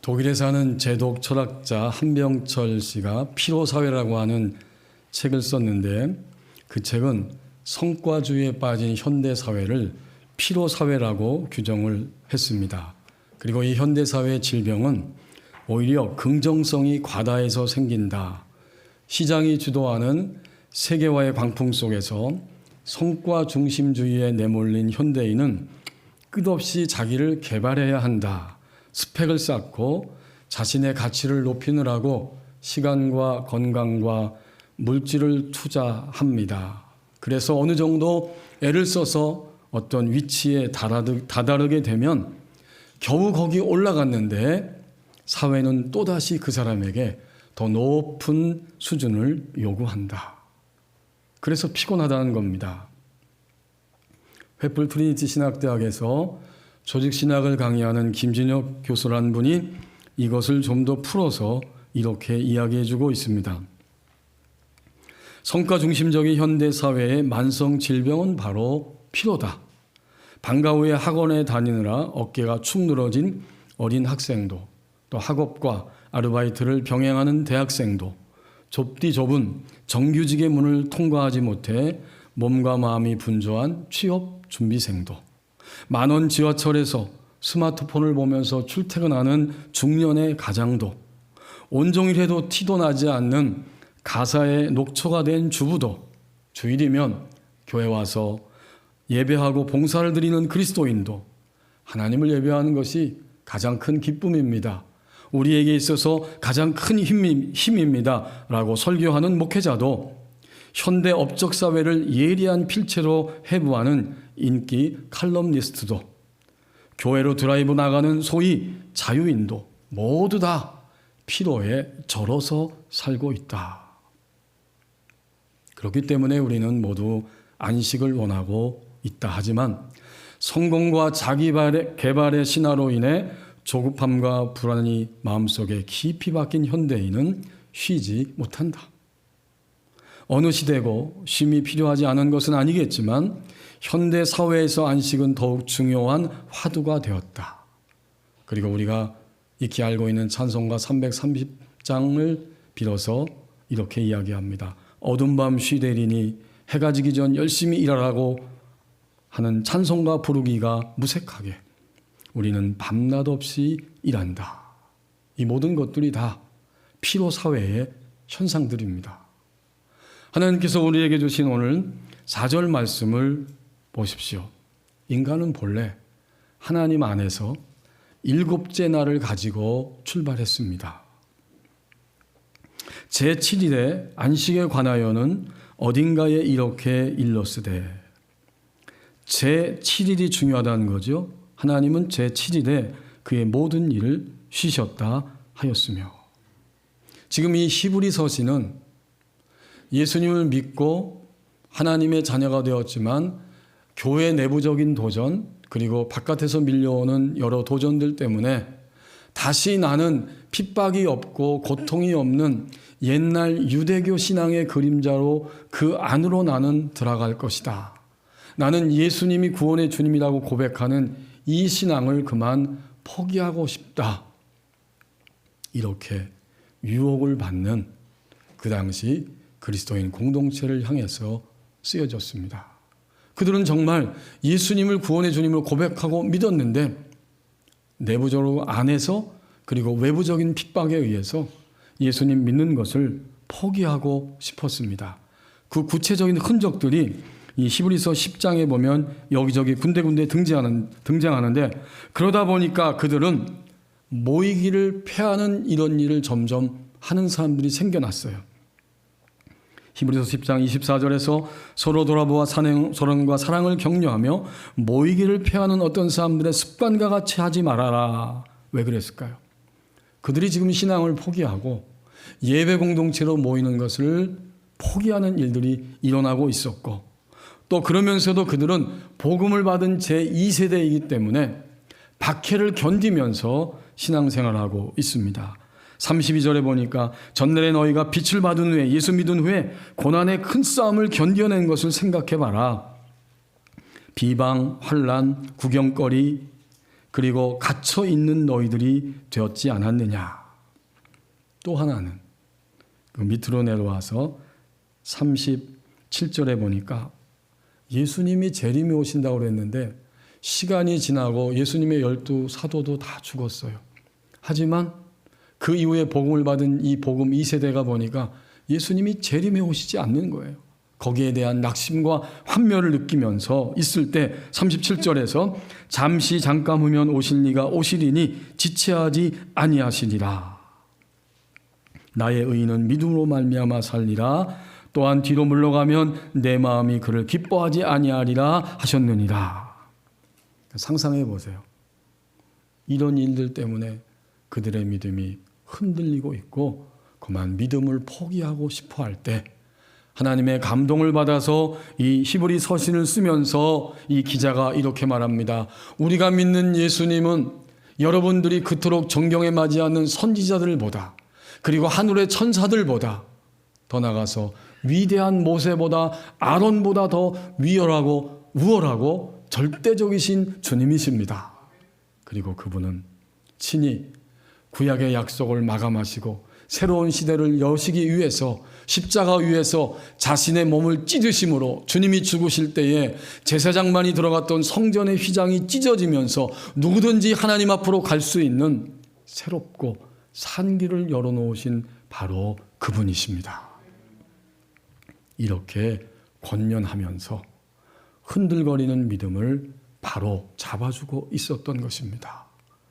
독일에 사는 제독 철학자 한병철 씨가 피로사회라고 하는 책을 썼는데 그 책은 성과주의에 빠진 현대사회를 피로사회라고 규정을 했습니다. 그리고 이 현대사회의 질병은 오히려 긍정성이 과다해서 생긴다. 시장이 주도하는 세계화의 광풍 속에서 성과 중심주의에 내몰린 현대인은 끝없이 자기를 개발해야 한다. 스펙을 쌓고 자신의 가치를 높이느라고 시간과 건강과 물질을 투자합니다. 그래서 어느 정도 애를 써서 어떤 위치에 다다르게 되면 겨우 거기 올라갔는데 사회는 또다시 그 사람에게 더 높은 수준을 요구한다. 그래서 피곤하다는 겁니다. 횃불 트리니티 신학대학에서 조직신학을 강의하는 김진혁 교수라는 분이 이것을 좀 더 풀어서 이렇게 이야기해주고 있습니다. 성과 중심적인 현대사회의 만성 질병은 바로 피로다. 방과 후에 학원에 다니느라 어깨가 축 늘어진 어린 학생도, 또 학업과 아르바이트를 병행하는 대학생도, 좁디 좁은 정규직의 문을 통과하지 못해 몸과 마음이 분주한 취업 준비생도, 만원 지하철에서 스마트폰을 보면서 출퇴근하는 중년의 가장도, 온종일 해도 티도 나지 않는 가사의 녹초가 된 주부도, 주일이면 교회 와서 예배하고 봉사를 드리는 그리스도인도 하나님을 예배하는 것이 가장 큰 기쁨입니다. 우리에게 있어서 가장 큰 힘입니다. 라고 설교하는 목회자도, 현대 업적 사회를 예리한 필체로 해부하는 인기 칼럼니스트도, 교회로 드라이브 나가는 소위 자유인도 모두 다 피로에 절어서 살고 있다. 그렇기 때문에 우리는 모두 안식을 원하고 있다. 하지만 성공과 자기 개발의 신화로 인해 조급함과 불안이 마음속에 깊이 박힌 현대인은 쉬지 못한다. 어느 시대고 쉼이 필요하지 않은 것은 아니겠지만 현대 사회에서 안식은 더욱 중요한 화두가 되었다. 그리고 우리가 익히 알고 있는 찬송가 330장을 빌어서 이렇게 이야기합니다. 어둠 밤 쉬되리니 해가 지기 전 열심히 일하라고 하는 찬송가 부르기가 무색하게 우리는 밤낮 없이 일한다. 이 모든 것들이 다 피로사회의 현상들입니다. 하나님께서 우리에게 주신 오늘 4절 말씀을 보십시오. 인간은 본래 하나님 안에서 7째 날을 가지고 출발했습니다. 제7일의 안식에 관하여는 어딘가에 이렇게 일렀으되, 제7일이 중요하다는 거죠. 하나님은 제7일에 그의 모든 일을 쉬셨다 하였으며, 지금 이 히브리서신은 예수님을 믿고 하나님의 자녀가 되었지만 교회 내부적인 도전, 그리고 바깥에서 밀려오는 여러 도전들 때문에 다시 나는 핍박이 없고 고통이 없는 옛날 유대교 신앙의 그림자로 그 안으로 나는 들어갈 것이다. 나는 예수님이 구원의 주님이라고 고백하는 이 신앙을 그만 포기하고 싶다. 이렇게 유혹을 받는 그 당시 그리스도인 공동체를 향해서 쓰여졌습니다. 그들은 정말 예수님을 구원의 주님으로 고백하고 믿었는데 내부적으로 안에서 그리고 외부적인 핍박에 의해서 예수님 믿는 것을 포기하고 싶었습니다. 그 구체적인 흔적들이 이 히브리서 10장에 보면 여기저기 군데군데 등장하는데, 그러다 보니까 그들은 모이기를 패하는 이런 일을 점점 하는 사람들이 생겨났어요. 히브리서 10장 24절에서 서로 돌아보아 소론과 사랑을 격려하며 모이기를 패하는 어떤 사람들의 습관과 같이 하지 말아라. 왜 그랬을까요? 그들이 지금 신앙을 포기하고 예배 공동체로 모이는 것을 포기하는 일들이 일어나고 있었고, 또 그러면서도 그들은 복음을 받은 제2세대이기 때문에 박해를 견디면서 신앙생활하고 있습니다. 32절에 보니까 전날에 너희가 빛을 받은 후에, 예수 믿은 후에 고난의 큰 싸움을 견뎌낸 것을 생각해봐라. 비방, 환난, 구경거리, 그리고 갇혀 있는 너희들이 되었지 않았느냐. 또 하나는 그 밑으로 내려와서 37절에 보니까 예수님이 재림이 오신다고 그랬는데 시간이 지나고 예수님의 12사도도 다 죽었어요. 하지만 그 이후에 복음을 받은 이 복음 2세대가 보니까 예수님이 재림에 오시지 않는 거예요. 거기에 대한 낙심과 환멸을 느끼면서 있을 때 37절에서 잠시 잠깐 후면 오실 이가 오시리니 지체하지 아니하시리라. 나의 의인은 믿음으로 말미암아 살리라. 또한 뒤로 물러가면 내 마음이 그를 기뻐하지 아니하리라 하셨느니라. 상상해 보세요. 이런 일들 때문에 그들의 믿음이 흔들리고 있고 그만 믿음을 포기하고 싶어 할 때 하나님의 감동을 받아서 이 히브리 서신을 쓰면서 이 기자가 이렇게 말합니다. 우리가 믿는 예수님은 여러분들이 그토록 존경에 맞이하는 선지자들보다 그리고 하늘의 천사들보다 더 나아가서 위대한 모세보다 아론보다 더 위열하고 우월하고 절대적이신 주님이십니다. 그리고 그분은 친히 구약의 약속을 마감하시고 새로운 시대를 여시기 위해서 십자가 위에서 자신의 몸을 찢으심으로 주님이 죽으실 때에 제사장만이 들어갔던 성전의 휘장이 찢어지면서 누구든지 하나님 앞으로 갈 수 있는 새롭고 산 길을 열어놓으신 바로 그분이십니다. 이렇게 권면하면서 흔들거리는 믿음을 바로 잡아주고 있었던 것입니다.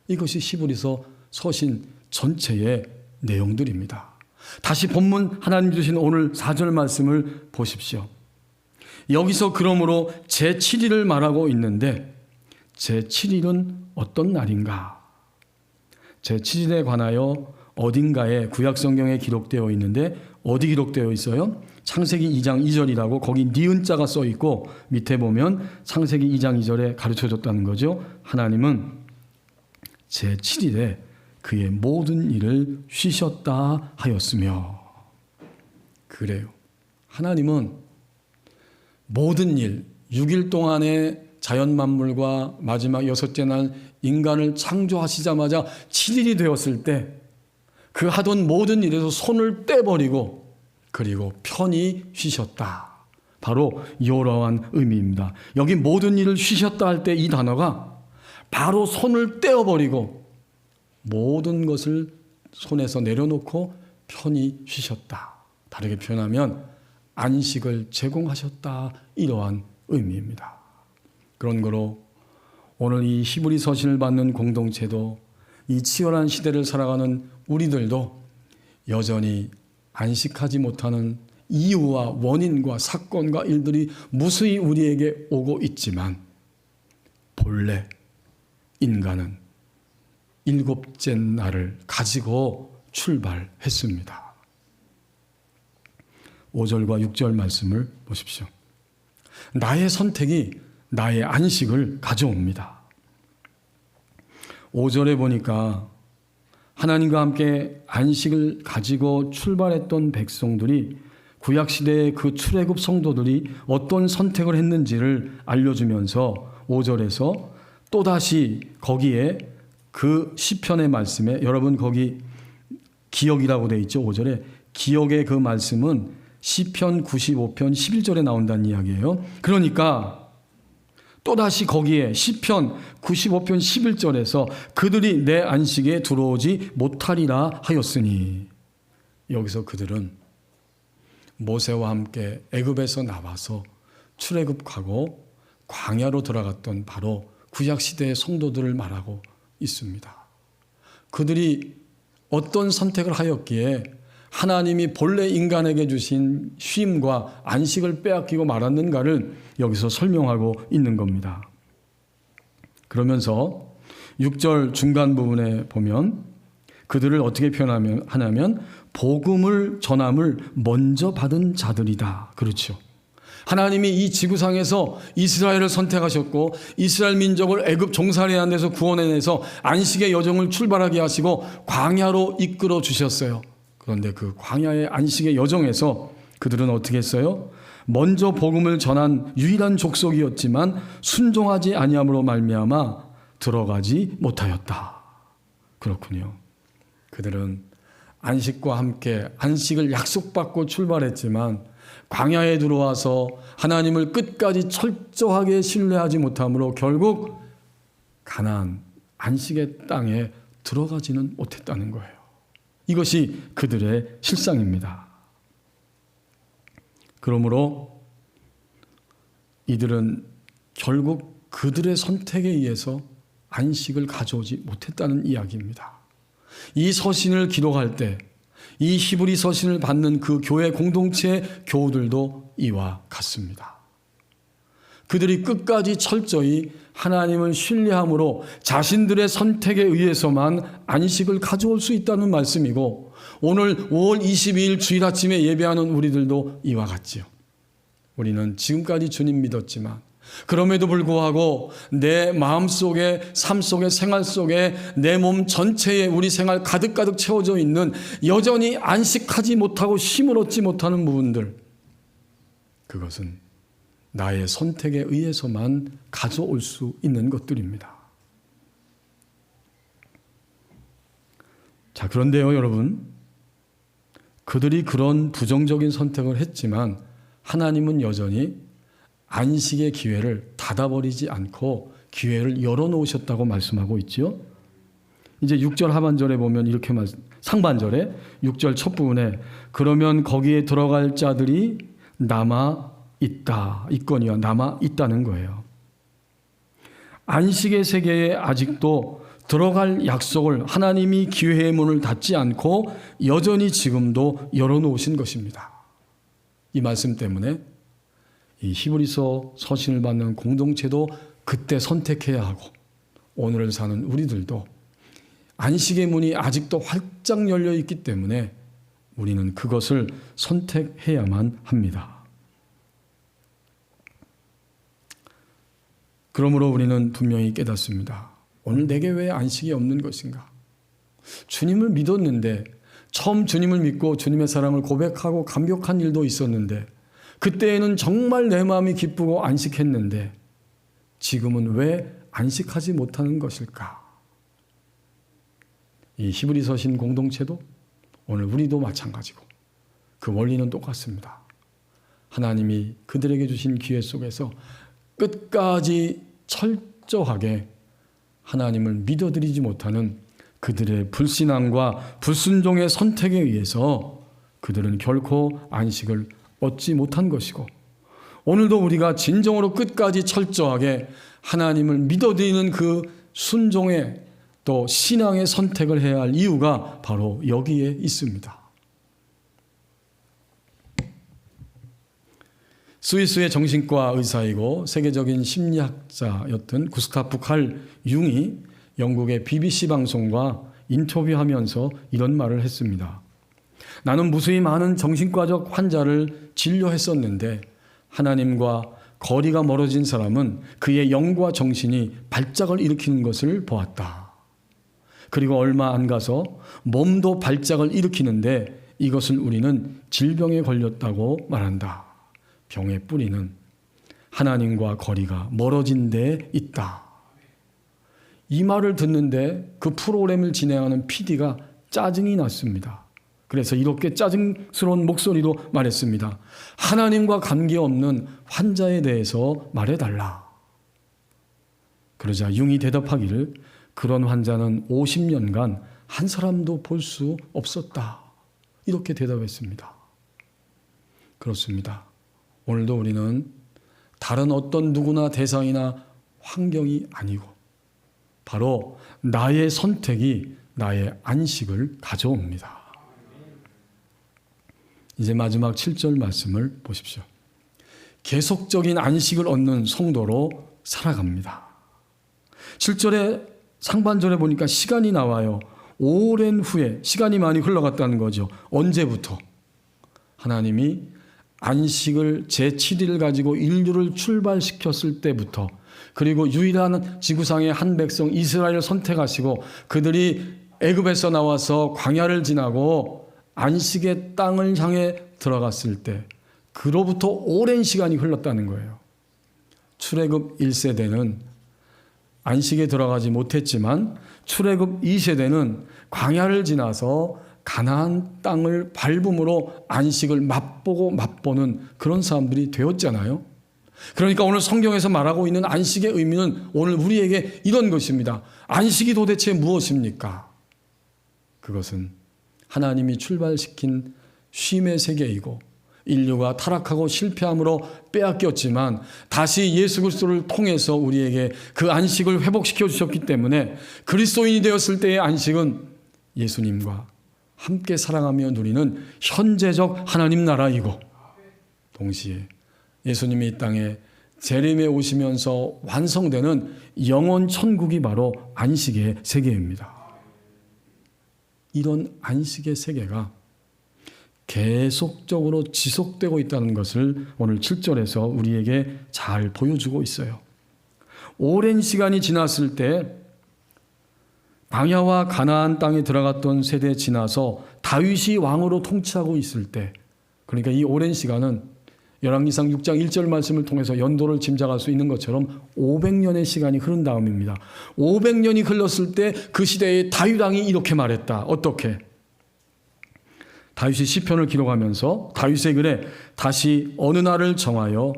이것이 히브리서 서신 전체의 내용들입니다. 다시 본문 하나님 주신 오늘 4절 말씀을 보십시오. 여기서 그러므로 제7일을 말하고 있는데 제7일은 어떤 날인가? 제7일에 관하여 어딘가에 구약성경에 기록되어 있는데 어디 기록되어 있어요? 창세기 2장 2절이라고 거기 니은자가 써 있고 밑에 보면 창세기 2장 2절에 가르쳐줬다는 거죠. 하나님은 제7일에 그의 모든 일을 쉬셨다 하였으며. 그래요. 하나님은 모든 일, 6일 동안의 자연 만물과 마지막 6째 날 인간을 창조하시자마자 7일이 되었을 때 그 하던 모든 일에서 손을 떼버리고 그리고 편히 쉬셨다. 바로 이러한 의미입니다. 여기 모든 일을 쉬셨다 할 때 이 단어가 바로 손을 떼어버리고 모든 것을 손에서 내려놓고 편히 쉬셨다. 다르게 표현하면 안식을 제공하셨다. 이러한 의미입니다. 그런 거로 오늘 이 히브리 서신을 받는 공동체도 이 치열한 시대를 살아가는 우리들도 여전히 안식하지 못하는 이유와 원인과 사건과 일들이 무수히 우리에게 오고 있지만 본래 인간은 7째 날을 가지고 출발했습니다. 5절과 6절 말씀을 보십시오. 나의 선택이 나의 안식을 가져옵니다. 5절에 보니까 하나님과 함께 안식을 가지고 출발했던 백성들이 구약시대의 그 출애굽 성도들이 어떤 선택을 했는지를 알려주면서 5절에서 또다시 거기에 그 시편의 말씀에 여러분 거기 기억이라고 되어 있죠. 5절에 기억의 그 말씀은 시편 95편 11절에 나온다는 이야기예요. 그러니까 또다시 거기에 시편 95편 11절에서 그들이 내 안식에 들어오지 못하리라 하였으니 여기서 그들은 모세와 함께 애굽에서 나와서 출애굽 가고 광야로 들어갔던 바로 구약시대의 성도들을 말하고 있습니다. 그들이 어떤 선택을 하였기에 하나님이 본래 인간에게 주신 쉼과 안식을 빼앗기고 말았는가를 여기서 설명하고 있는 겁니다. 그러면서 6절 중간 부분에 보면 그들을 어떻게 표현하냐면 복음을 전함을 먼저 받은 자들이다. 그렇죠. 하나님이 이 지구상에서 이스라엘을 선택하셨고 이스라엘 민족을 애굽 종살이하는 데서 구원해내서 안식의 여정을 출발하게 하시고 광야로 이끌어 주셨어요. 그런데 그 광야의 안식의 여정에서 그들은 어떻게 했어요? 먼저 복음을 전한 유일한 족속이었지만 순종하지 아니함으로 말미암아 들어가지 못하였다. 그렇군요. 그들은 안식과 함께 안식을 약속받고 출발했지만 광야에 들어와서 하나님을 끝까지 철저하게 신뢰하지 못함으로 결국 가나안 안식의 땅에 들어가지는 못했다는 거예요. 이것이 그들의 실상입니다. 그러므로 이들은 결국 그들의 선택에 의해서 안식을 가져오지 못했다는 이야기입니다. 이 서신을 기록할 때 이 히브리 서신을 받는 그 교회 공동체의 교우들도 이와 같습니다. 그들이 끝까지 철저히 하나님을 신뢰함으로 자신들의 선택에 의해서만 안식을 가져올 수 있다는 말씀이고, 오늘 5월 22일 주일 아침에 예배하는 우리들도 이와 같지요. 우리는 지금까지 주님 믿었지만 그럼에도 불구하고 내 마음속에, 삶 속에, 생활 속에, 내 몸 전체에 우리 생활 가득가득 채워져 있는 여전히 안식하지 못하고 힘을 얻지 못하는 부분들, 그것은 나의 선택에 의해서만 가져올 수 있는 것들입니다. 자, 그런데요, 여러분, 그들이 그런 부정적인 선택을 했지만 하나님은 여전히 안식의 기회를 닫아버리지 않고 기회를 열어놓으셨다고 말씀하고 있죠. 이제 6절 하반절에 보면 이렇게 상반절에 6절 첫 부분에 그러면 거기에 들어갈 자들이 남아 있다. 있거니와 남아 있다는 거예요. 안식의 세계에 아직도 들어갈 약속을 하나님이 기회의 문을 닫지 않고 여전히 지금도 열어놓으신 것입니다. 이 말씀 때문에 이 히브리서 서신을 받는 공동체도 그때 선택해야 하고, 오늘을 사는 우리들도 안식의 문이 아직도 활짝 열려 있기 때문에 우리는 그것을 선택해야만 합니다. 그러므로 우리는 분명히 깨닫습니다. 오늘 내게 왜 안식이 없는 것인가? 주님을 믿었는데, 처음 주님을 믿고 주님의 사랑을 고백하고 감격한 일도 있었는데, 그때에는 정말 내 마음이 기쁘고 안식했는데 지금은 왜 안식하지 못하는 것일까? 이 히브리 서신 공동체도 오늘 우리도 마찬가지고 그 원리는 똑같습니다. 하나님이 그들에게 주신 기회 속에서 끝까지 철저하게 하나님을 믿어드리지 못하는 그들의 불신앙과 불순종의 선택에 의해서 그들은 결코 안식을 얻지 못한 것이고, 오늘도 우리가 진정으로 끝까지 철저하게 하나님을 믿어드리는 그 순종의 또 신앙의 선택을 해야 할 이유가 바로 여기에 있습니다. 스위스의 정신과 의사이고 세계적인 심리학자였던 구스타프 칼 융이 영국의 BBC 방송과 인터뷰하면서 이런 말을 했습니다. 나는 무수히 많은 정신과적 환자를 진료했었는데 하나님과 거리가 멀어진 사람은 그의 영과 정신이 발작을 일으키는 것을 보았다. 그리고 얼마 안 가서 몸도 발작을 일으키는데 이것을 우리는 질병에 걸렸다고 말한다. 병의 뿌리는 하나님과 거리가 멀어진 데에 있다. 이 말을 듣는데 그 프로그램을 진행하는 PD가 짜증이 났습니다. 그래서 이렇게 짜증스러운 목소리로 말했습니다. 하나님과 관계없는 환자에 대해서 말해달라. 그러자 융이 대답하기를 그런 환자는 50년간 한 사람도 볼 수 없었다. 이렇게 대답했습니다. 그렇습니다. 오늘도 우리는 다른 어떤 누구나 대상이나 환경이 아니고 바로 나의 선택이 나의 안식을 가져옵니다. 이제 마지막 7절 말씀을 보십시오. 계속적인 안식을 얻는 성도로 살아갑니다. 7절에 상반절에 보니까 시간이 나와요. 오랜 후에 시간이 많이 흘러갔다는 거죠. 언제부터? 하나님이 안식을 제7일을 가지고 인류를 출발시켰을 때부터, 그리고 유일한 지구상의 한 백성 이스라엘을 선택하시고 그들이 애굽에서 나와서 광야를 지나고 안식의 땅을 향해 들어갔을 때 그로부터 오랜 시간이 흘렀다는 거예요. 출애굽 1세대는 안식에 들어가지 못했지만 출애굽 2세대는 광야를 지나서 가나안 땅을 밟음으로 안식을 맛보는 그런 사람들이 되었잖아요. 그러니까 오늘 성경에서 말하고 있는 안식의 의미는 오늘 우리에게 이런 것입니다. 안식이 도대체 무엇입니까? 그것은 하나님이 출발시킨 쉼의 세계이고 인류가 타락하고 실패함으로 빼앗겼지만 다시 예수 그리스도를 통해서 우리에게 그 안식을 회복시켜 주셨기 때문에 그리스도인이 되었을 때의 안식은 예수님과 함께 사랑하며 누리는 현재적 하나님 나라이고 동시에 예수님이 이 땅에 재림에 오시면서 완성되는 영원 천국이 바로 안식의 세계입니다. 이런 안식의 세계가 계속적으로 지속되고 있다는 것을 오늘 7절에서 우리에게 잘 보여주고 있어요. 오랜 시간이 지났을 때 광야와 가나안 땅에 들어갔던 세대 지나서 다윗이 왕으로 통치하고 있을 때, 그러니까 이 오랜 시간은 열왕기상 6장 1절 말씀을 통해서 연도를 짐작할 수 있는 것처럼 500년의 시간이 흐른 다음입니다. 500년이 흘렀을 때 그 시대의 다윗 왕이 이렇게 말했다. 어떻게? 다윗이 시편을 기록하면서 다윗의 글에 다시 어느 날을 정하여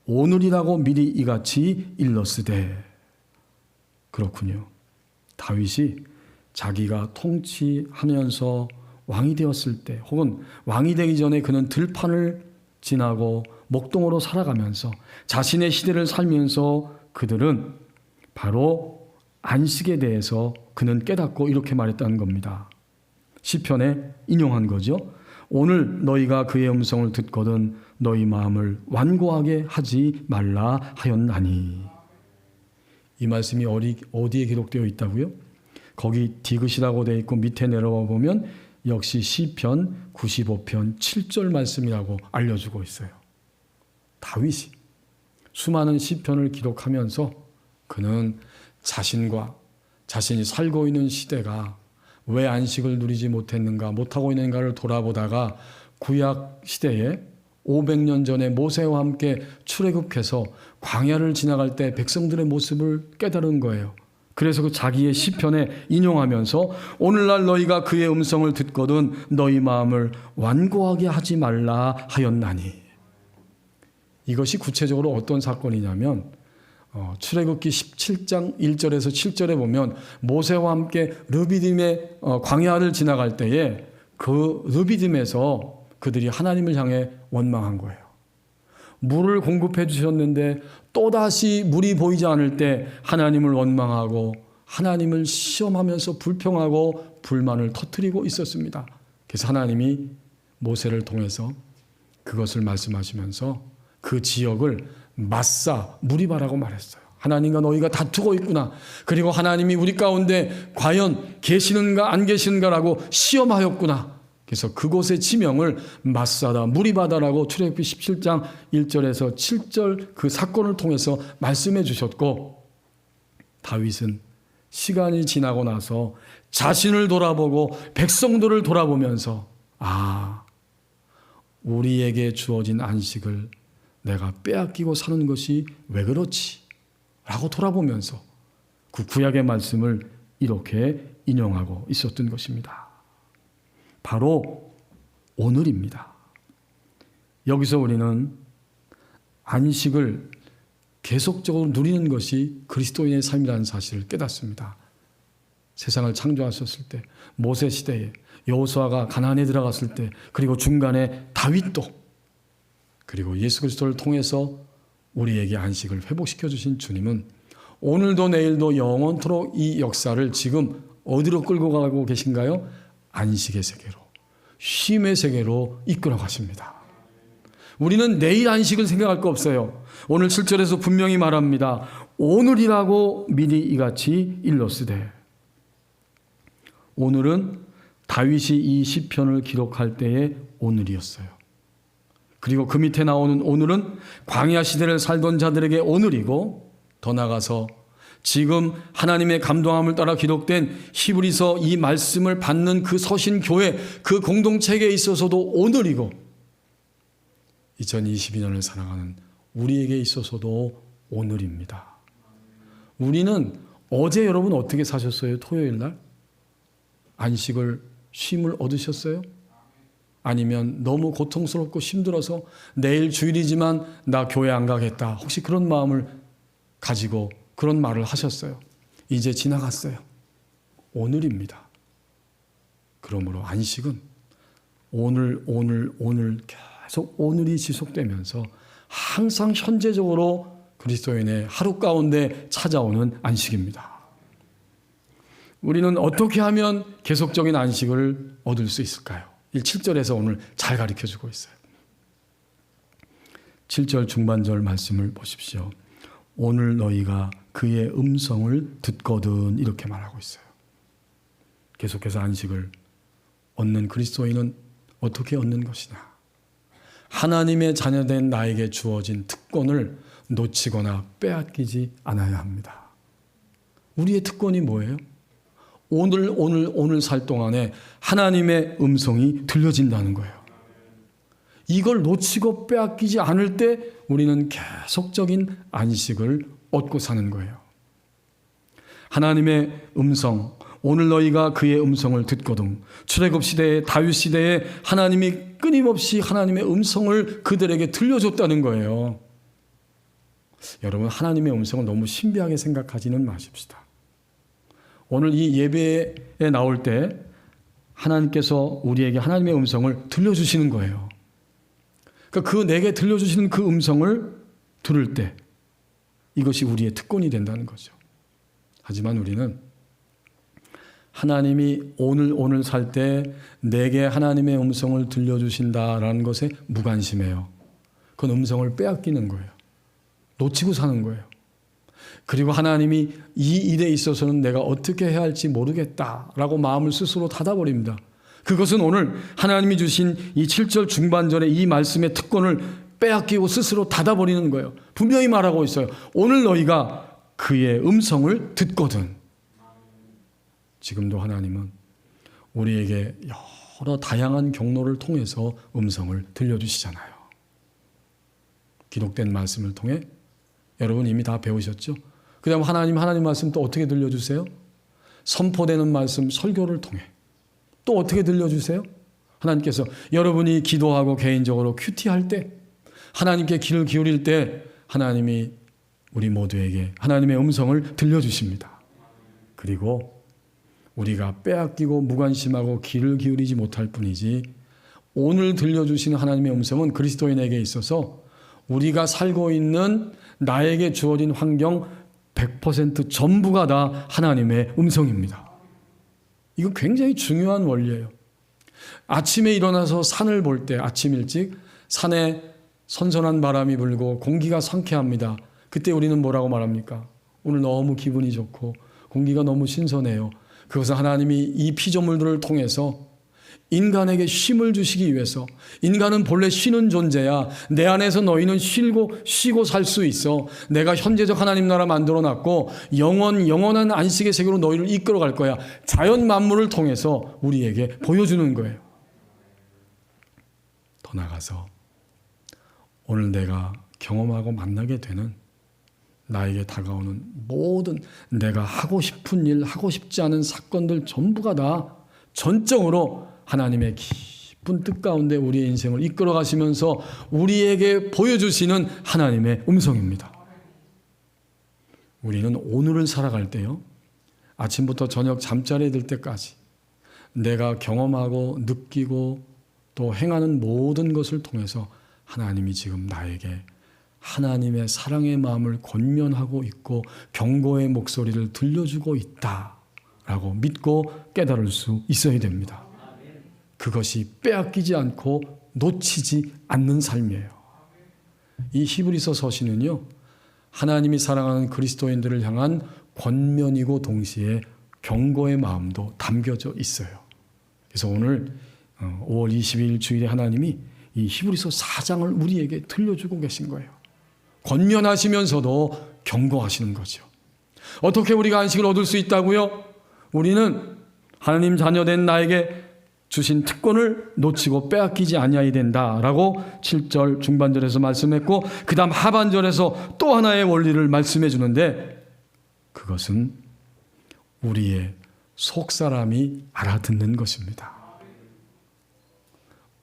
오늘이라고 미리 이같이 일렀으되. 그렇군요. 다윗이 자기가 통치하면서 왕이 되었을 때 혹은 왕이 되기 전에 그는 들판을 지나고 목동으로 살아가면서 자신의 시대를 살면서 그들은 바로 안식에 대해서 그는 깨닫고 이렇게 말했다는 겁니다. 시편에 인용한 거죠. 오늘 너희가 그의 음성을 듣거든 너희 마음을 완고하게 하지 말라 하였나니. 이 말씀이 어디에 기록되어 있다고요? 거기 디귿이라고 되어 있고 밑에 내려와 보면 역시 시편 95편 7절 말씀이라고 알려주고 있어요. 다윗이 수많은 시편을 기록하면서 그는 자신과 자신이 살고 있는 시대가 왜 안식을 누리지 못하고 있는가를 돌아보다가 구약 시대에 500년 전에 모세와 함께 출애굽해서 광야를 지나갈 때 백성들의 모습을 깨달은 거예요. 그래서 그 자기의 시편에 인용하면서 오늘날 너희가 그의 음성을 듣거든 너희 마음을 완고하게 하지 말라 하였나니. 이것이 구체적으로 어떤 사건이냐면 출애굽기 17장 1절에서 7절에 보면 모세와 함께 르비딤의 광야를 지나갈 때에 그 르비딤에서 그들이 하나님을 향해 원망한 거예요. 물을 공급해 주셨는데 또다시 물이 보이지 않을 때 하나님을 원망하고 하나님을 시험하면서 불평하고 불만을 터뜨리고 있었습니다. 그래서 하나님이 모세를 통해서 그것을 말씀하시면서 그 지역을 마사 무리바라고 말했어요. 하나님과 너희가 다투고 있구나. 그리고 하나님이 우리 가운데 과연 계시는가 안 계시는가라고 시험하였구나. 그래서 그곳의 지명을 마사다 무리바다라고 출애굽기 17장 1절에서 7절 그 사건을 통해서 말씀해 주셨고, 다윗은 시간이 지나고 나서 자신을 돌아보고 백성들을 돌아보면서 우리에게 주어진 안식을 내가 빼앗기고 사는 것이 왜 그렇지? 라고 돌아보면서 그 구약의 말씀을 이렇게 인용하고 있었던 것입니다. 바로 오늘입니다. 여기서 우리는 안식을 계속적으로 누리는 것이 그리스도인의 삶이라는 사실을 깨닫습니다. 세상을 창조하셨을 때, 모세 시대에 여호수아가 가나안에 들어갔을 때, 그리고 중간에 다윗도, 그리고 예수 그리스도를 통해서 우리에게 안식을 회복시켜 주신 주님은 오늘도 내일도 영원토록 이 역사를 지금 어디로 끌고 가고 계신가요? 안식의 세계로, 쉼의 세계로 이끌어 가십니다. 우리는 내일 안식을 생각할 거 없어요. 오늘 7절에서 분명히 말합니다. 오늘이라고 미리 이같이 일렀으되. 오늘은 다윗이 이 시편을 기록할 때의 오늘이었어요. 그리고 그 밑에 나오는 오늘은 광야 시대를 살던 자들에게 오늘이고, 더 나아가서 지금 하나님의 감동함을 따라 기록된 히브리서 이 말씀을 받는 그 서신교회, 그 공동체에 있어서도 오늘이고, 2022년을 살아가는 우리에게 있어서도 오늘입니다. 우리는 어제 여러분 어떻게 사셨어요? 토요일 날? 안식을, 쉼을 얻으셨어요? 아니면 너무 고통스럽고 힘들어서 내일 주일이지만 나 교회 안 가겠다. 혹시 그런 마음을 가지고 그런 말을 하셨어요? 이제 지나갔어요. 오늘입니다. 그러므로 안식은 오늘 계속 오늘이 지속되면서 항상 현재적으로 그리스도인의 하루 가운데 찾아오는 안식입니다. 우리는 어떻게 하면 계속적인 안식을 얻을 수 있을까요? 7절에서 오늘 잘 가르쳐주고 있어요. 7절 중반절 말씀을 보십시오. 오늘 너희가 그의 음성을 듣거든, 이렇게 말하고 있어요. 계속해서 안식을 얻는 그리스도인은 어떻게 얻는 것이냐? 하나님의 자녀된 나에게 주어진 특권을 놓치거나 빼앗기지 않아야 합니다. 우리의 특권이 뭐예요? 오늘 살 동안에 하나님의 음성이 들려진다는 거예요. 이걸 놓치고 빼앗기지 않을 때 우리는 계속적인 안식을 얻고 사는 거예요. 하나님의 음성, 오늘 너희가 그의 음성을 듣거든. 출애굽 시대에, 다윗 시대에 하나님이 끊임없이 하나님의 음성을 그들에게 들려줬다는 거예요. 여러분, 하나님의 음성을 너무 신비하게 생각하지는 마십시다. 오늘 이 예배에 나올 때 하나님께서 우리에게 하나님의 음성을 들려주시는 거예요. 그러니까 그 내게 들려주시는 그 음성을 들을 때 이것이 우리의 특권이 된다는 거죠. 하지만 우리는 하나님이 오늘 살 때 내게 하나님의 음성을 들려주신다라는 것에 무관심해요. 그 음성을 빼앗기는 거예요. 놓치고 사는 거예요. 그리고 하나님이 이 일에 있어서는 내가 어떻게 해야 할지 모르겠다라고 마음을 스스로 닫아버립니다. 그것은 오늘 하나님이 주신 이 7절 중반절의 이 말씀의 특권을 빼앗기고 스스로 닫아버리는 거예요. 분명히 말하고 있어요. 오늘 너희가 그의 음성을 듣거든. 지금도 하나님은 우리에게 여러 다양한 경로를 통해서 음성을 들려주시잖아요. 기록된 말씀을 통해 여러분 이미 다 배우셨죠? 그 다음 하나님 말씀 또 어떻게 들려주세요? 선포되는 말씀 설교를 통해 또 어떻게 들려주세요? 하나님께서 여러분이 기도하고 개인적으로 큐티할 때 하나님께 귀를 기울일 때 하나님이 우리 모두에게 하나님의 음성을 들려주십니다. 그리고 우리가 빼앗기고 무관심하고 귀를 기울이지 못할 뿐이지 오늘 들려주시는 하나님의 음성은 그리스도인에게 있어서 우리가 살고 있는 나에게 주어진 환경 100% 전부가 다 하나님의 음성입니다. 이거 굉장히 중요한 원리예요. 아침에 일어나서 산을 볼 때 아침 일찍 산에 선선한 바람이 불고 공기가 상쾌합니다. 그때 우리는 뭐라고 말합니까? 오늘 너무 기분이 좋고 공기가 너무 신선해요. 그것은 하나님이 이 피조물들을 통해서 인간에게 쉼을 주시기 위해서 인간은 본래 쉬는 존재야. 내 안에서 너희는 쉬고 살 수 있어. 내가 현재적 하나님 나라 만들어놨고 영원한 안식의 세계로 너희를 이끌어갈 거야. 자연 만물을 통해서 우리에게 보여주는 거예요. 더 나아가서 오늘 내가 경험하고 만나게 되는 나에게 다가오는 모든 내가 하고 싶은 일, 하고 싶지 않은 사건들 전부가 다 전적으로 하나님의 깊은 뜻 가운데 우리의 인생을 이끌어 가시면서 우리에게 보여주시는 하나님의 음성입니다. 우리는 오늘을 살아갈 때요, 아침부터 저녁 잠자리에 들 때까지 내가 경험하고 느끼고 또 행하는 모든 것을 통해서 하나님이 지금 나에게 하나님의 사랑의 마음을 권면하고 있고 경고의 목소리를 들려주고 있다라고 믿고 깨달을 수 있어야 됩니다. 그것이 빼앗기지 않고 놓치지 않는 삶이에요. 이 히브리서 서신은요, 하나님이 사랑하는 그리스도인들을 향한 권면이고 동시에 경고의 마음도 담겨져 있어요. 그래서 오늘 5월 22일 주일에 하나님이 이 히브리서 4장을 우리에게 들려주고 계신 거예요. 권면하시면서도 경고하시는 거죠. 어떻게 우리가 안식을 얻을 수 있다고요? 우리는 하나님 자녀된 나에게 주신 특권을 놓치고 빼앗기지 아니하야 된다라고 7절 중반절에서 말씀했고, 그 다음 하반절에서 또 하나의 원리를 말씀해 주는데, 그것은 우리의 속사람이 알아듣는 것입니다.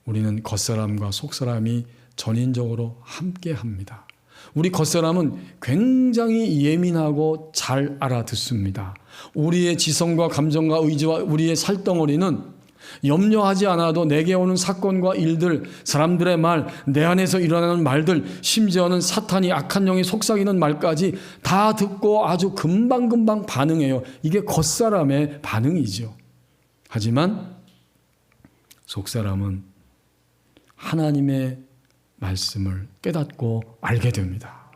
우리는 겉사람과 속사람이 전인적으로 함께합니다. 우리 겉사람은 굉장히 예민하고 잘 알아듣습니다. 우리의 지성과 감정과 의지와 우리의 살덩어리는 염려하지 않아도 내게 오는 사건과 일들, 사람들의 말, 내 안에서 일어나는 말들, 심지어는 사탄이 악한 영이 속삭이는 말까지 다 듣고 아주 금방금방 반응해요. 이게 겉사람의 반응이죠. 하지만 속사람은 하나님의 말씀을 깨닫고 알게 됩니다.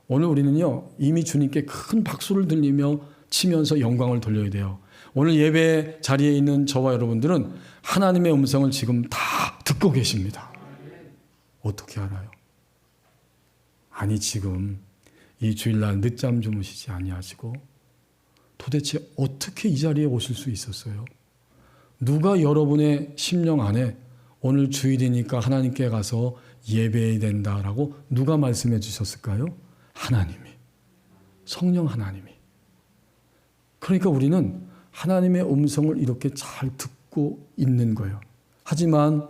오늘 우리는요, 이미 주님께 큰 박수를 들리며 치면서 영광을 돌려야 돼요. 오늘 예배 자리에 있는 저와 여러분들은 하나님의 음성을 지금 다 듣고 계십니다. 어떻게 알아요? 아니, 지금 이 주일날 늦잠 주무시지 아니하시고 도대체 어떻게 이 자리에 오실 수 있었어요? 누가 여러분의 심령 안에 오늘 주일이니까 하나님께 가서 예배해야 된다라고 누가 말씀해 주셨을까요? 하나님이, 성령 하나님이. 그러니까 우리는 하나님의 음성을 이렇게 잘 듣고 있는 거예요. 하지만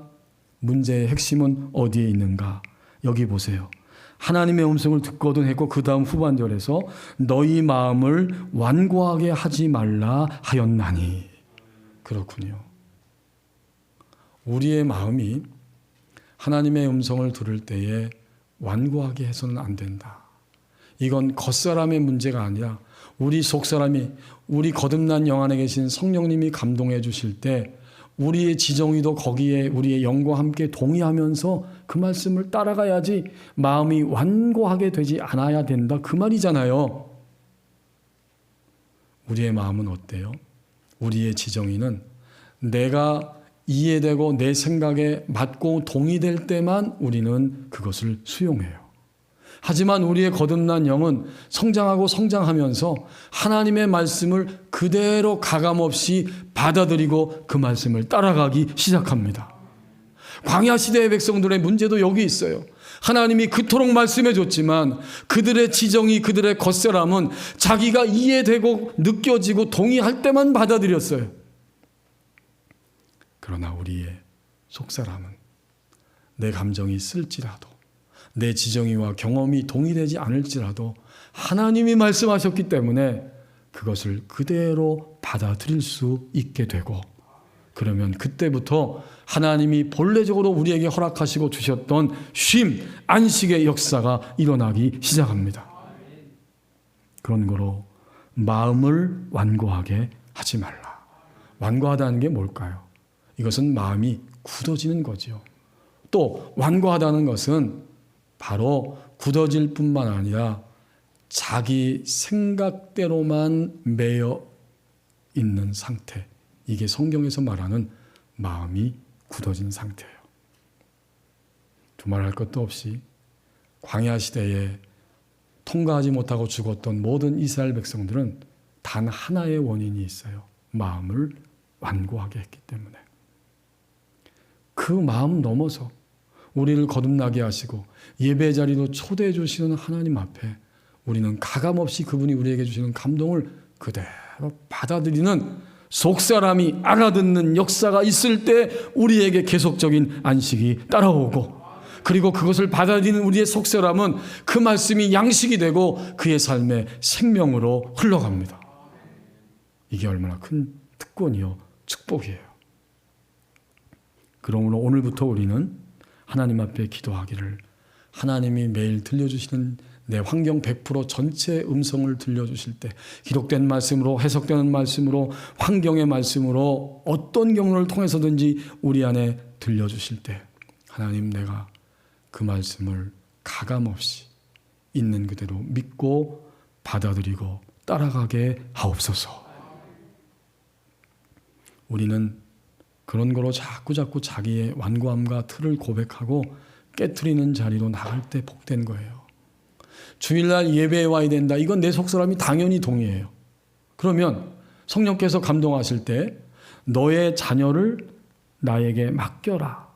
문제의 핵심은 어디에 있는가? 여기 보세요. 하나님의 음성을 듣거든 했고 그 다음 후반절에서 너희 마음을 완고하게 하지 말라 하였나니. 그렇군요. 우리의 마음이 하나님의 음성을 들을 때에 완고하게 해서는 안 된다. 이건 겉사람의 문제가 아니라 우리 속사람이, 우리 거듭난 영 안에 계신 성령님이 감동해 주실 때 우리의 지정의도 거기에 우리의 영과 함께 동의하면서 그 말씀을 따라가야지 마음이 완고하게 되지 않아야 된다. 그 말이잖아요. 우리의 마음은 어때요? 우리의 지정의는 내가 이해되고 내 생각에 맞고 동의될 때만 우리는 그것을 수용해요. 하지만 우리의 거듭난 영은 성장하고 성장하면서 하나님의 말씀을 그대로 가감없이 받아들이고 그 말씀을 따라가기 시작합니다. 광야 시대의 백성들의 문제도 여기 있어요. 하나님이 그토록 말씀해 줬지만 그들의 지정이, 그들의 겉사람은 자기가 이해되고 느껴지고 동의할 때만 받아들였어요. 그러나 우리의 속사람은 내 감정이 쓸지라도 내 지정의와 경험이 동의되지 않을지라도 하나님이 말씀하셨기 때문에 그것을 그대로 받아들일 수 있게 되고, 그러면 그때부터 하나님이 본래적으로 우리에게 허락하시고 주셨던 쉼, 안식의 역사가 일어나기 시작합니다. 그런 거로 마음을 완고하게 하지 말라. 완고하다는 게 뭘까요? 이것은 마음이 굳어지는 거죠. 또 완고하다는 것은 바로 굳어질 뿐만 아니라 자기 생각대로만 매여 있는 상태. 이게 성경에서 말하는 마음이 굳어진 상태예요. 두말할 것도 없이 광야 시대에 통과하지 못하고 죽었던 모든 이스라엘 백성들은 단 하나의 원인이 있어요. 마음을 완고하게 했기 때문에. 그 마음 넘어서 우리를 거듭나게 하시고 예배 자리로 초대해 주시는 하나님 앞에 우리는 가감없이 그분이 우리에게 주시는 감동을 그대로 받아들이는 속사람이 알아듣는 역사가 있을 때 우리에게 계속적인 안식이 따라오고, 그리고 그것을 받아들이는 우리의 속사람은 그 말씀이 양식이 되고 그의 삶의 생명으로 흘러갑니다. 이게 얼마나 큰 특권이요 축복이에요. 그러므로 오늘부터 우리는 하나님 앞에 기도하기를, 하나님이 매일 들려주시는 내 환경 100% 전체 음성을 들려주실 때, 기록된 말씀으로, 해석되는 말씀으로, 환경의 말씀으로 어떤 경로를 통해서든지 우리 안에 들려주실 때 하나님, 내가 그 말씀을 가감없이 있는 그대로 믿고 받아들이고 따라가게 하옵소서. 우리는 그런 거로 자꾸 자기의 완고함과 틀을 고백하고 깨트리는 자리로 나갈 때 복된 거예요. 주일날 예배에 와야 된다. 이건 내 속사람이 당연히 동의해요. 그러면 성령께서 감동하실 때 너의 자녀를 나에게 맡겨라.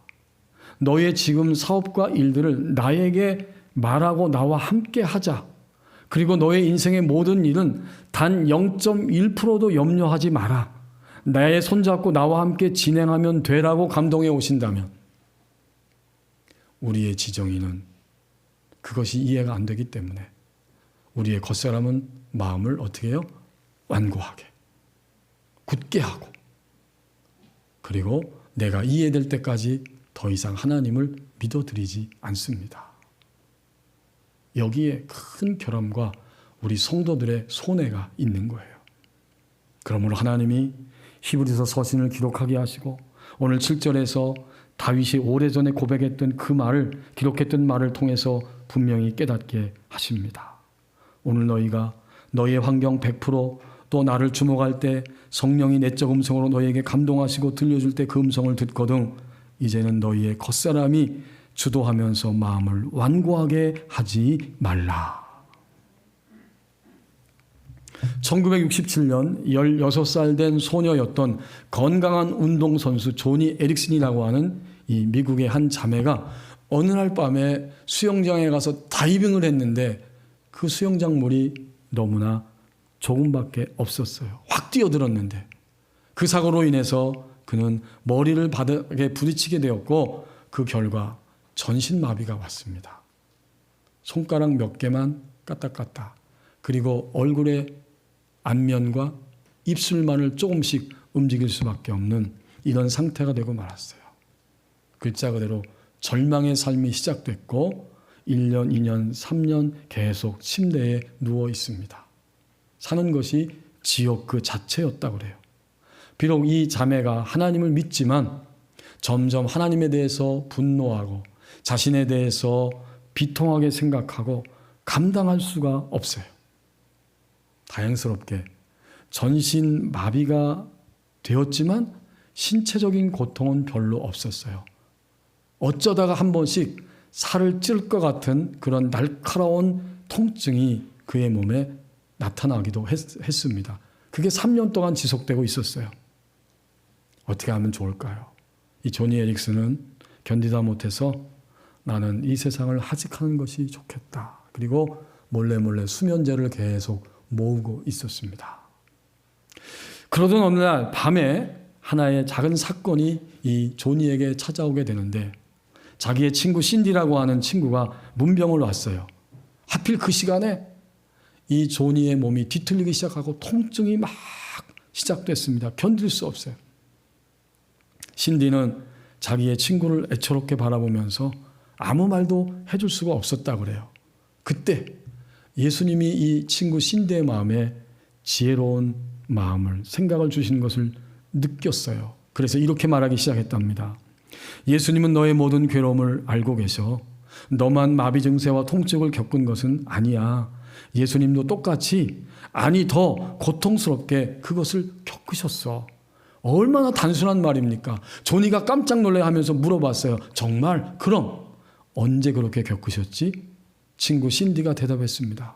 너의 지금 사업과 일들을 나에게 말하고 나와 함께 하자. 그리고 너의 인생의 모든 일은 단 0.1%도 염려하지 마라. 나의 손잡고 나와 함께 진행하면 되라고 감동해 오신다면 우리의 지정인은 그것이 이해가 안 되기 때문에 우리의 겉사람은 마음을 어떻게 해요? 완고하게, 굳게 하고, 그리고 내가 이해될 때까지 더 이상 하나님을 믿어드리지 않습니다. 여기에 큰 결함과 우리 성도들의 손해가 있는 거예요. 그러므로 하나님이 히브리서 서신을 기록하게 하시고 오늘 7절에서 다윗이 오래전에 고백했던 그 말을, 기록했던 말을 통해서 분명히 깨닫게 하십니다. 오늘 너희가 너희의 환경 100%, 또 나를 주목할 때 성령이 내적 음성으로 너희에게 감동하시고 들려줄 때 그 음성을 듣거든 이제는 너희의 겉사람이 주도하면서 마음을 완고하게 하지 말라. 1967년 16살 된 소녀였던 건강한 운동선수 조니 에릭슨이라고 하는 이 미국의 한 자매가 어느 날 밤에 수영장에 가서 다이빙을 했는데 그 수영장 물이 너무나 조금밖에 없었어요. 확 뛰어들었는데 그 사고로 인해서 그는 머리를 바닥에 부딪히게 되었고 그 결과 전신마비가 왔습니다. 손가락 몇 개만 까딱까딱, 그리고 얼굴의 안면과 입술만을 조금씩 움직일 수밖에 없는 이런 상태가 되고 말았어요. 글자 그대로 절망의 삶이 시작됐고 1년, 2년, 3년 계속 침대에 누워 있습니다. 사는 것이 지옥 그 자체였다고 그래요. 비록 이 자매가 하나님을 믿지만 점점 하나님에 대해서 분노하고 자신에 대해서 비통하게 생각하고 감당할 수가 없어요. 다행스럽게 전신 마비가 되었지만 신체적인 고통은 별로 없었어요. 어쩌다가 한 번씩 살을 찔 것 같은 그런 날카로운 통증이 그의 몸에 나타나기도 했습니다. 그게 3년 동안 지속되고 있었어요. 어떻게 하면 좋을까요? 이 조니 에릭슨은 견디다 못해서 나는 이 세상을 하직하는 것이 좋겠다. 그리고 몰래 수면제를 계속 모으고 있었습니다. 그러던 어느 날 밤에 하나의 작은 사건이 이 조니에게 찾아오게 되는데 자기의 친구 신디라고 하는 친구가 문병을 왔어요. 하필 그 시간에 이 조니의 몸이 뒤틀리기 시작하고 통증이 막 시작됐습니다. 견딜 수 없어요. 신디는 자기의 친구를 애처롭게 바라보면서 아무 말도 해줄 수가 없었다고 그래요. 그때 예수님이 이 친구 신디의 마음에 지혜로운 마음을, 생각을 주시는 것을 느꼈어요. 그래서 이렇게 말하기 시작했답니다. 예수님은 너의 모든 괴로움을 알고 계셔. 너만 마비 증세와 통증을 겪은 것은 아니야. 예수님도 똑같이, 아니 더 고통스럽게 그것을 겪으셨어. 얼마나 단순한 말입니까? 조니가 깜짝 놀라하면서 물어봤어요. 정말? 그럼 언제 그렇게 겪으셨지? 친구 신디가 대답했습니다.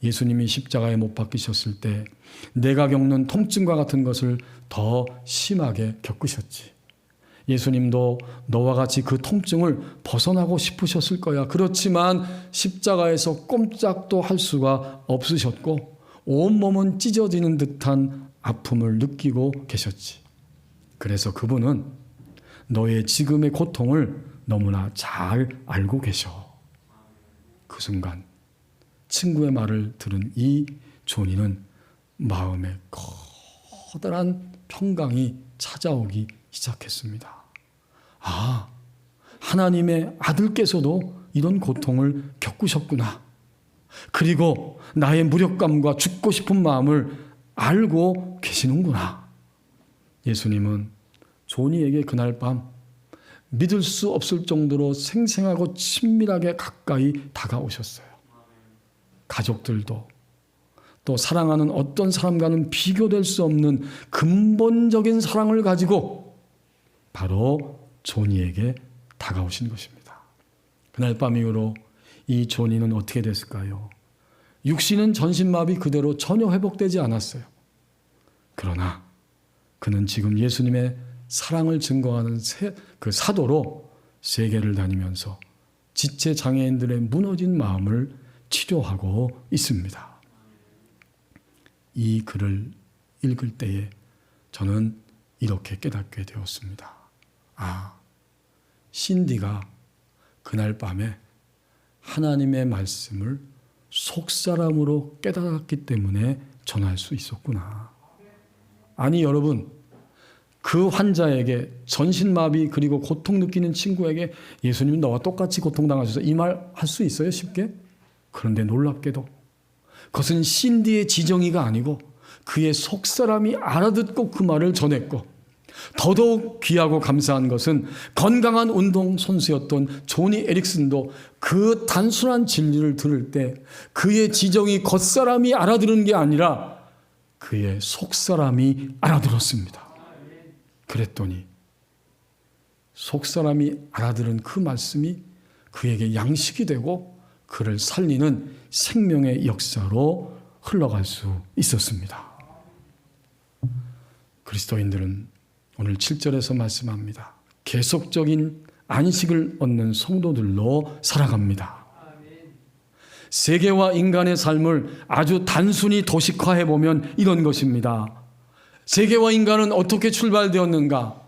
예수님이 십자가에 못 박히셨을 때 내가 겪는 통증과 같은 것을 더 심하게 겪으셨지. 예수님도 너와 같이 그 통증을 벗어나고 싶으셨을 거야. 그렇지만 십자가에서 꼼짝도 할 수가 없으셨고 온몸은 찢어지는 듯한 아픔을 느끼고 계셨지. 그래서 그분은 너의 지금의 고통을 너무나 잘 알고 계셔. 그 순간 친구의 말을 들은 이 조니는 마음에 커다란 평강이 찾아오기 시작했습니다. 아, 하나님의 아들께서도 이런 고통을 겪으셨구나. 그리고 나의 무력감과 죽고 싶은 마음을 알고 계시는구나. 예수님은 조니에게 그날 밤 믿을 수 없을 정도로 생생하고 친밀하게 가까이 다가오셨어요. 가족들도 또 사랑하는 어떤 사람과는 비교될 수 없는 근본적인 사랑을 가지고 바로 조니에게 다가오신 것입니다. 그날 밤 이후로 이 조니는 어떻게 됐을까요? 육신은 전신마비 그대로 전혀 회복되지 않았어요. 그러나 그는 지금 예수님의 사랑을 증거하는 그 사도로 세계를 다니면서 지체 장애인들의 무너진 마음을 치료하고 있습니다. 이 글을 읽을 때에 저는 이렇게 깨닫게 되었습니다. 신디가 그날 밤에 하나님의 말씀을 속사람으로 깨달았기 때문에 전할 수 있었구나. 아니 여러분, 그 환자에게 전신마비 그리고 고통 느끼는 친구에게 예수님 너와 똑같이 고통당하셔서 이 말 할 수 있어요? 쉽게? 그런데 놀랍게도 그것은 신디의 지정의가 아니고 그의 속사람이 알아듣고 그 말을 전했고, 더더욱 귀하고 감사한 것은 건강한 운동선수였던 조니 에릭슨도 그 단순한 진리를 들을 때 그의 지정이 겉사람이 알아들은 게 아니라 그의 속사람이 알아들었습니다. 그랬더니 속사람이 알아들은 그 말씀이 그에게 양식이 되고 그를 살리는 생명의 역사로 흘러갈 수 있었습니다. 그리스도인들은 오늘 7절에서 말씀합니다. 계속적인 안식을 얻는 성도들로 살아갑니다. 세계와 인간의 삶을 아주 단순히 도식화해 보면 이런 것입니다. 세계와 인간은 어떻게 출발되었는가?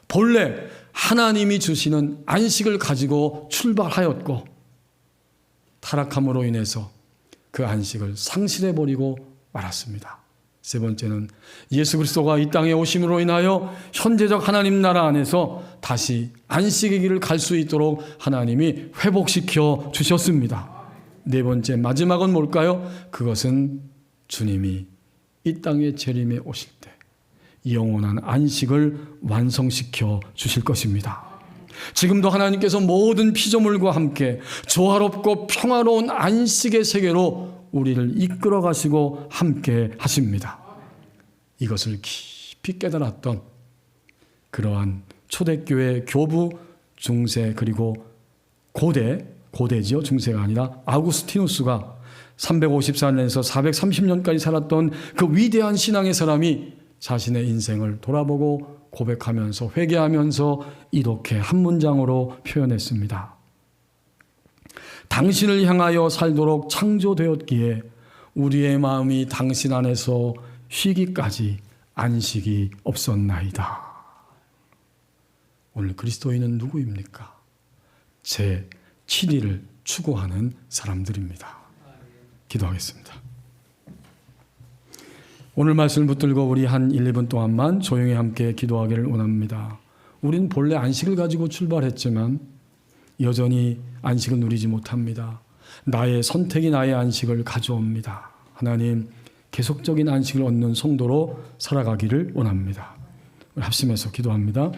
본래 하나님이 주시는 안식을 가지고 출발하였고 타락함으로 인해서 그 안식을 상실해 버리고 말았습니다. 세 번째는 예수 그리스도가 이 땅에 오심으로 인하여 현재적 하나님 나라 안에서 다시 안식의 길을 갈 수 있도록 하나님이 회복시켜 주셨습니다. 네 번째, 마지막은 뭘까요? 그것은 주님이 이 땅에 재림에 오실 때 영원한 안식을 완성시켜 주실 것입니다. 지금도 하나님께서 모든 피조물과 함께 조화롭고 평화로운 안식의 세계로 우리를 이끌어 가시고 함께 하십니다. 이것을 깊이 깨달았던 그러한 초대교회 교부, 중세 그리고 고대지요. 중세가 아니라 아구스티누스가 354년에서 430년까지 살았던 그 위대한 신앙의 사람이 자신의 인생을 돌아보고 고백하면서 회개하면서 이렇게 한 문장으로 표현했습니다. 당신을 향하여 살도록 창조되었기에 우리의 마음이 당신 안에서 쉬기까지 안식이 없었나이다. 오늘 그리스도인은 누구입니까? 제 7일을 추구하는 사람들입니다. 기도하겠습니다. 오늘 말씀을 붙들고 우리 한 1, 2분 동안만 조용히 함께 기도하기를 원합니다. 우린 본래 안식을 가지고 출발했지만 여전히 안식을 누리지 못합니다. 나의 선택이 나의 안식을 가져옵니다. 하나님, 계속적인 안식을 얻는 성도로 살아가기를 원합니다. 합심해서 기도합니다.